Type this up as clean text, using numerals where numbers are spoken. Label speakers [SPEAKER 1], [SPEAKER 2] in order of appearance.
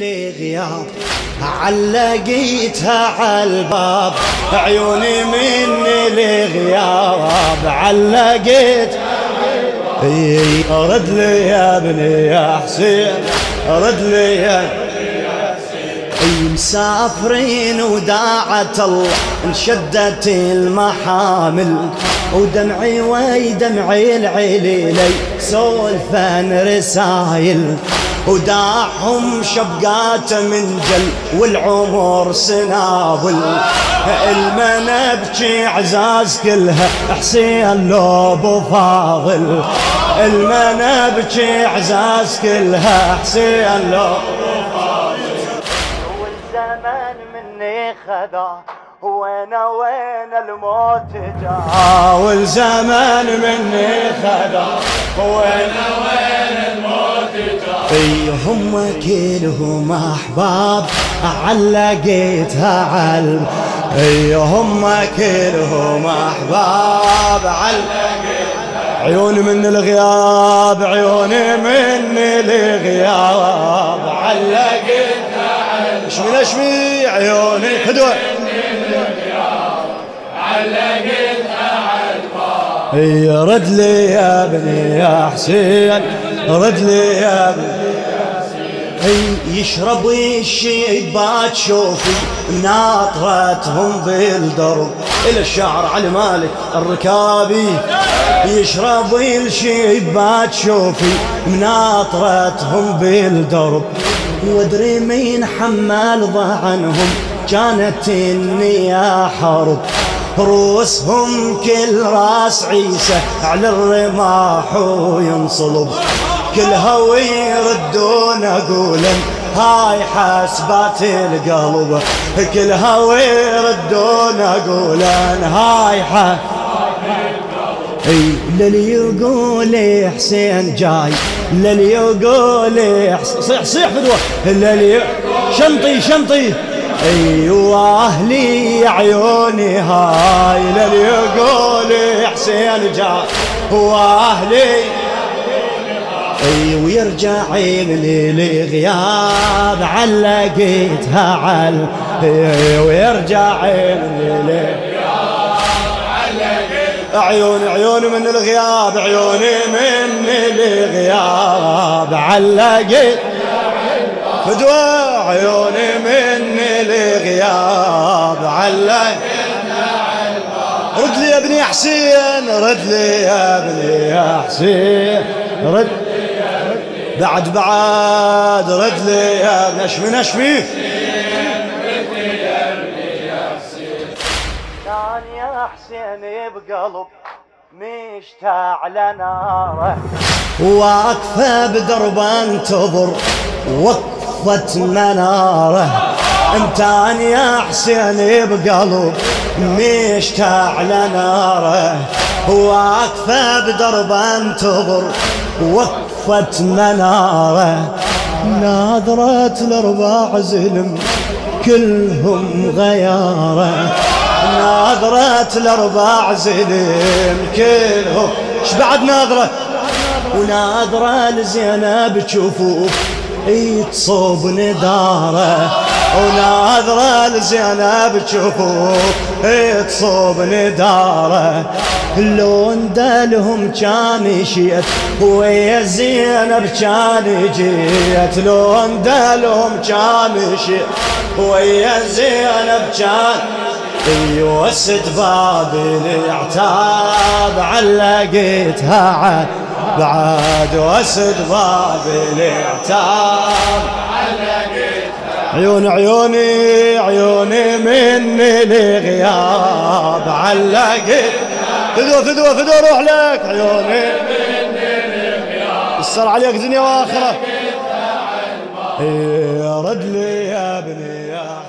[SPEAKER 1] الغياب علقيتها عالباب، عيوني من الغياب علقيتها عالباب. رد لي يا ابني يا حسين، رد لي يا مسافرين وداعت الله انشدت المحامل، ودمعي ويدمعي العليلي سولفن رسايل، وداعهم شبقات من جل والعمر سنابل. المنى بجي عزاز كلها حسين لو ابو فاضل، المنى بجي عزاز كلها حسين لو والزمن مني خذا وين الموت جا، والزمن مني خذا وين الموت جا. هم كلهم احباب علقيتها عالب، هم كلهم احباب علقيتها. عيوني من الغياب، عيوني من الغياب علقيتها عالب. اشمي اشمي عيوني هدوء رد لي يا ابني يا حسين، رد لي يا ابني يشرب الشيبات شوفي ناطرتهم بالدرب. إلى الشعر علي مالك الركابي، يشرب الشيبات شوفي ناطرتهم بالدرب. وادري مين حمال ضعنهم كانت النية حرب، رؤوسهم كل راس عيسى على الرماح وينصلب. كلها ويردون اقولا هاي حسبات القلب، كلها ويردون اقولا هاي حسبات القلب. للي يقول حسين جاي، للي يقول صيح صيح فدوه، للي شنطي شنطي ايوه اهلي يا عيوني هاي، للي يقول حسين جاي هو اهلي ويرجع عيني لغياب علقيتها عال، ويرجع عيني لغياب علقيتها. عيوني عيوني من الغياب، عيوني من الغياب علقيت فدوى، عيوني من الغياب علقيت. رد لي يا ابني يا حسين، رد لي يا ابني يا حسين، رد بعد بعد رد لي يا نشمي نشمي. كان يا حسين بقلب مشتاع لناره، واقفه بدرب انتظر وقفة مناره. انتان يا حسين بقلب مشتاع لناره، واقفه بدرب انتظر وقفة مناره. ناظرت الارباع زلم كلهم غياره، ناظرت الارباع زلم كلهم شبعد ناظره. وناظره لزينب تشوفوه يتصوب نداره، وناظره لزينب تشوفوه يتصوب نداره. لون دلهم كان يشيت ويا زينب كان جيت، لون دلهم كان يشيت ويا زينب كان يوسد باب العتاب علقيتها عاد بعد وسد باب العتاب علقيتها. عيوني عيوني عيوني من الغياب علقيتها. فدوه فدوه فدوه روح لك، عيوني من الغياب السر عليك دنيا واخره. رد لي يا ابني يا